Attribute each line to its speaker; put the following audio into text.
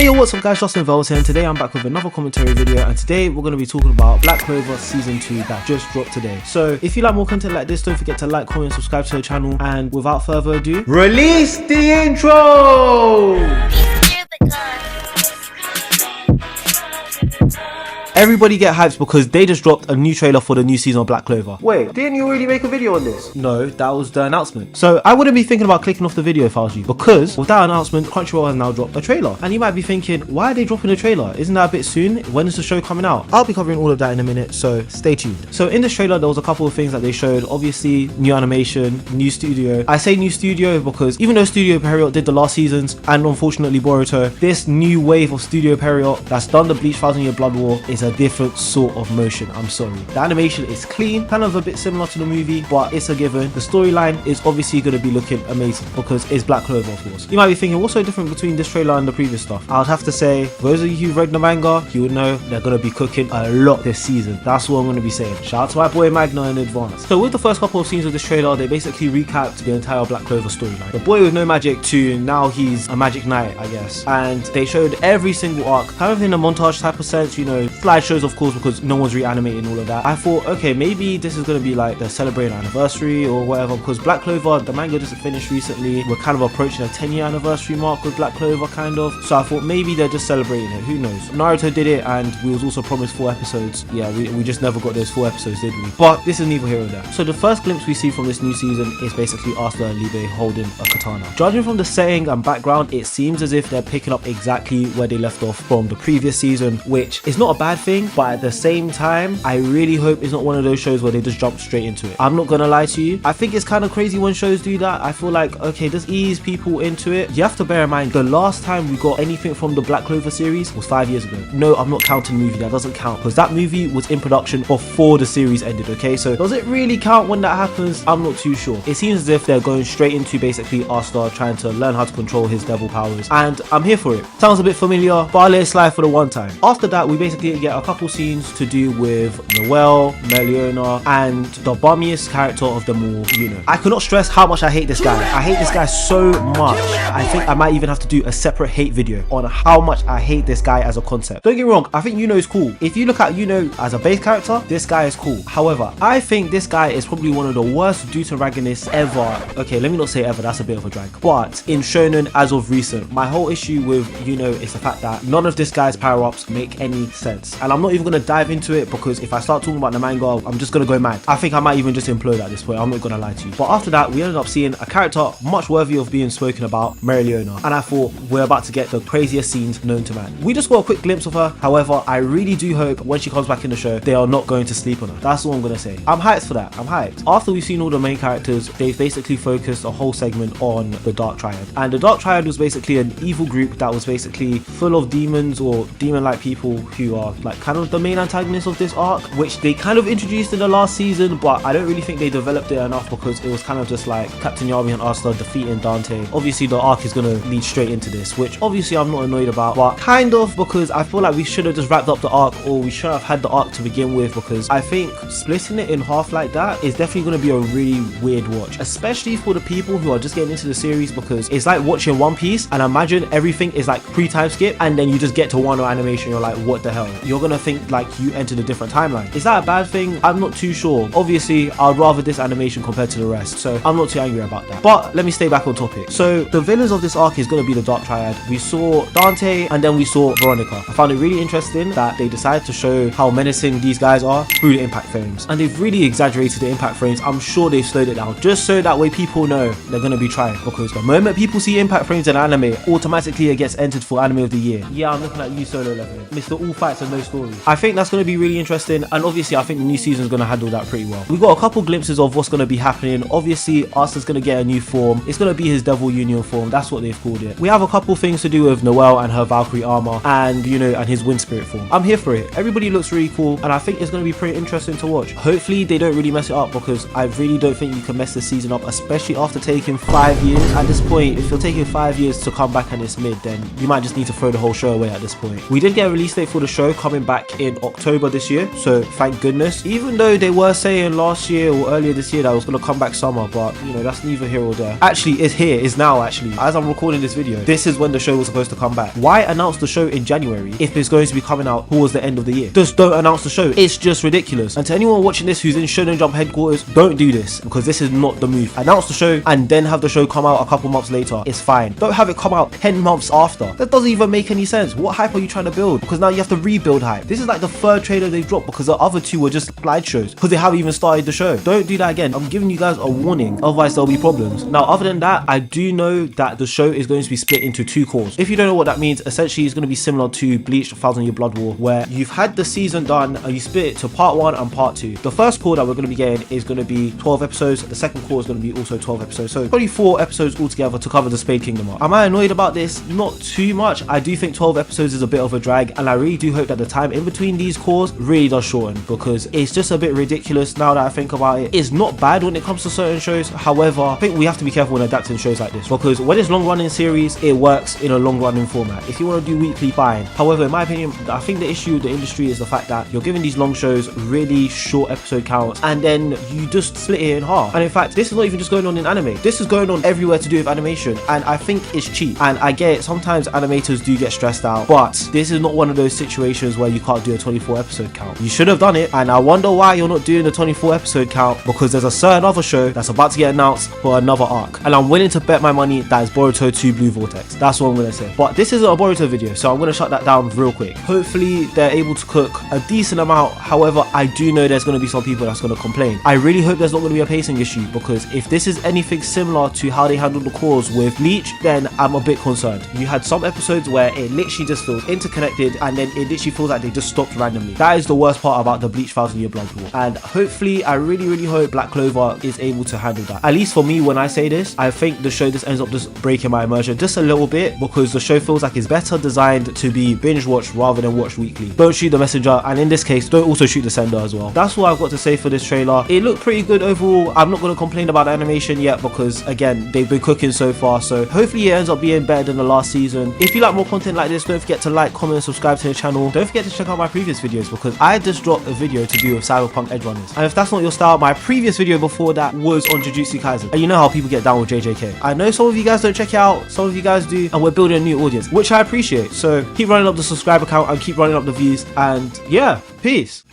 Speaker 1: Hey yo, what's up guys, Justinvels here, and today I'm back with another commentary video, and today we're going to be talking about Black Clover Season 2 that just dropped today. So if you like more content like this, don't forget to like, comment, subscribe to the channel, and without further ado, release the intro! Everybody get hyped because they just dropped a new trailer for the new season of Black Clover. Wait, didn't you already make a video on this? No, that was the announcement. So I wouldn't be thinking about clicking off the video if I was you, because with that announcement, Crunchyroll has now dropped a trailer. And you might be thinking, why are they dropping a trailer? Isn't that a bit soon? When is the show coming out? I'll be covering all of that in a minute, so stay tuned. So in this trailer, there was a couple of things that they showed. Obviously, new animation, new studio. I say new studio because even though Studio Period did the last seasons, and unfortunately Boruto, this new wave of Studio Period that's done the Bleach 1000 Year Blood War is a different sort of motion. I'm sorry, the animation is clean, kind of a bit similar to the movie, but it's a given. The storyline is obviously going to be looking amazing because it's Black Clover, of course. You might be thinking, what's so different between this trailer and the previous stuff? I would have to say, for those of you who've read the manga, you would know they're going to be cooking a lot this season. That's what I'm going to be saying. Shout out to my boy Magna in advance. So with the first couple of scenes of this trailer, they basically recapped the entire Black Clover storyline. The boy with no magic to now he's a magic knight, I guess, and they showed every single arc, kind of in a montage type of sense, you know, slideshows of course, because no one's reanimating all of that. I thought, okay, maybe this is going to be like the celebrating anniversary or whatever, because Black Clover, the manga just finished recently. We're kind of approaching a 10-year anniversary mark with Black Clover, kind of. So I thought maybe they're just celebrating it. Who knows? Naruto did it, and we was also promised 4 episodes. Yeah, we just never got those 4 episodes, did we? But this is neither here nor there. So the first glimpse we see from this new season is basically Asta and Libe holding a katana. Judging from the setting and background, it seems as if they're picking up exactly where they left off from the previous season, which is not a bad thing, but at the same time, I really hope it's not one of those shows where they just jump straight into it. I'm not gonna lie to you, I think it's kind of crazy when shows do that. I feel like, okay, just ease people into it. You have to bear in mind, the last time we got anything from the Black Clover series was 5 years ago. No, I'm not counting the movie, that doesn't count, because that movie was in production before the series ended, okay? So does it really count when that happens? I'm not too sure. It seems as if they're going straight into basically Asta trying to learn how to control his devil powers, and I'm here for it. Sounds a bit familiar, but I'll let it slide for the one time. After that, we basically get a couple scenes to do with Noelle, Meliona, and the bummiest character of them all, Yuno. I cannot stress how much I hate this guy. I hate this guy so much. I think I might even have to do a separate hate video on how much I hate this guy as a concept. Don't get me wrong, I think Yuno is cool. If you look at Yuno as a base character, this guy is cool. However, I think this guy is probably one of the worst deuteragonists ever. Okay, let me not say ever, that's a bit of a drag. But in shonen as of recent, my whole issue with Yuno is the fact that none of this guy's power-ups make any sense. And I'm not even going to dive into it, because if I start talking about the manga, I'm just gonna go mad. I think I might even just implode at this point, I'm not gonna lie to you. But after that, we ended up seeing a character much worthy of being spoken about, Meliona, and I thought we're about to get the craziest scenes known to man. We just got a quick glimpse of her. However, I really do hope when she comes back in the show, they are not going to sleep on her. That's all I'm gonna say. I'm hyped for that. I'm hyped. After we've seen all the main characters, they've basically focused a whole segment on the Dark Triad, and the Dark Triad was basically an evil group that was basically full of demons or demon-like people who are like kind of the main antagonists of this arc, which they kind of introduced in the last season, but I don't really think they developed it enough, because it was kind of just like Captain Yami and Asta defeating Dante. Obviously the arc is going to lead straight into this, which obviously I'm not annoyed about, but kind of, because I feel like we should have just wrapped up the arc, or we should have had the arc to begin with, because I think splitting it in half like that is definitely going to be a really weird watch, especially for the people who are just getting into the series, because it's like watching One Piece and imagine everything is like pre-time skip and then you just get to Wano animation, you're like, what the hell? You're going to think like you entered a different timeline. Is that a bad thing? I'm not too sure. Obviously, I'd rather this animation compared to the rest, so I'm not too angry about that. But let me stay back on topic. So the villains of this arc is going to be the Dark Triad. We saw Dante and then we saw Veronica. I found it really interesting that they decided to show how menacing these guys are through the impact frames, and they've really exaggerated the impact frames. I'm sure they've slowed it down just so that way people know they're going to be trying, because the moment people see impact frames in anime, automatically it gets entered for anime of the year. Yeah, I'm looking at you, Solo Level, Mr. All Fights and No Stories. I think that's going to be really interesting, and obviously I think the new season is going to handle that pretty well. We got a couple glimpses of what's going to be happening. Obviously Asta's going to get a new form. It's going to be his Devil Union form, that's what they've called it. We have a couple things to do with Noelle and her Valkyrie armor, and you know, and his Wind Spirit form. I'm here for it. Everybody looks really cool, and I think it's going to be pretty interesting to watch. Hopefully they don't really mess it up, because I really don't think you can mess this season up, especially after taking 5 years. At this point, if you're taking 5 years to come back and it's mid, then you might just need to throw the whole show away at this point. We did get a release date for the show coming coming back in October this year, so thank goodness. Even though they were saying last year or earlier this year that it was going to come back summer, but you know, that's neither here or there. Actually, it's here, it's now actually. As I'm recording this video, this is when the show was supposed to come back. Why announce the show in January if it's going to be coming out towards the end of the year? Just don't announce the show. It's just ridiculous. And to anyone watching this who's in Shonen Jump headquarters, don't do this, because this is not the move. Announce the show and then have the show come out a couple months later. It's fine. Don't have it come out 10 months after. That doesn't even make any sense. What hype are you trying to build? Because now you have to rebuild hype. This is like the third trailer they've dropped, because the other two were just slideshows because they haven't even started the show. Don't do that again. I'm giving you guys a warning, otherwise there'll be problems. Now, other than that, I do know that the show is going to be split into 2 cores. If you don't know what that means, essentially it's going to be similar to Bleach 1000 Year Blood War, where you've had the season done and you split it to part 1 and part 2. The first core that we're going to be getting is going to be 12 episodes. The second core is going to be also 12 episodes. So probably 4 episodes altogether to cover the Spade Kingdom arc. Am I annoyed about this? Not too much. I do think 12 episodes is a bit of a drag, and I really do hope that the time in between these cores really does shorten, because it's just a bit ridiculous now that I think about it. It's not bad when it comes to certain shows. However, I think we have to be careful when adapting shows like this, because when it's long running series, it works in a long running format. If you want to do weekly, fine. However, in my opinion, I think the issue with the industry is the fact that you're giving these long shows really short episode counts, and then you just split it in half. And in fact, this is not even just going on in anime. This is going on everywhere to do with animation, and I think it's cheap. And I get it, sometimes animators do get stressed out, but this is not one of those situations where you can't do a 24 episode count. You should have done it, and I wonder why you're not doing the 24 episode count, because there's a certain other show that's about to get announced for another arc, and I'm willing to bet my money that is Boruto 2 Blue Vortex. That's what I'm going to say. But this isn't a Boruto video, so I'm going to shut that down real quick. Hopefully they're able to cook a decent amount. However, I do know there's going to be some people that's going to complain. I really hope there's not going to be a pacing issue, because if this is anything similar to how they handled the cores with Bleach, then I'm a bit concerned. You had some episodes where it literally just feels interconnected, and then it literally feels like they just stopped randomly. That is the worst part about the Bleach 1000 Year Blood War, and hopefully I really hope Black Clover is able to handle that. At least for me, when I say this, I think the show just ends up just breaking my immersion just a little bit, because the show feels like it's better designed to be binge watched rather than watched weekly. Don't shoot the messenger, and in this case, don't also shoot the sender as well. That's all I've got to say for this trailer. It looked pretty good overall. I'm not going to complain about the animation yet, because again, they've been cooking so far, so hopefully it ends up being better than the last season. If you like more content like this, don't forget to like, comment, and subscribe to the channel. Don't forget to check out my previous videos, because I just dropped a video to do with Cyberpunk Edge Runners, and if that's not your style, my previous video before that was on Jujutsu Kaisen, and you know how people get down with JJK. I know some of you guys don't check it out, some of you guys do, and we're building a new audience, which I appreciate. So keep running up the subscriber count and keep running up the views, and yeah, peace.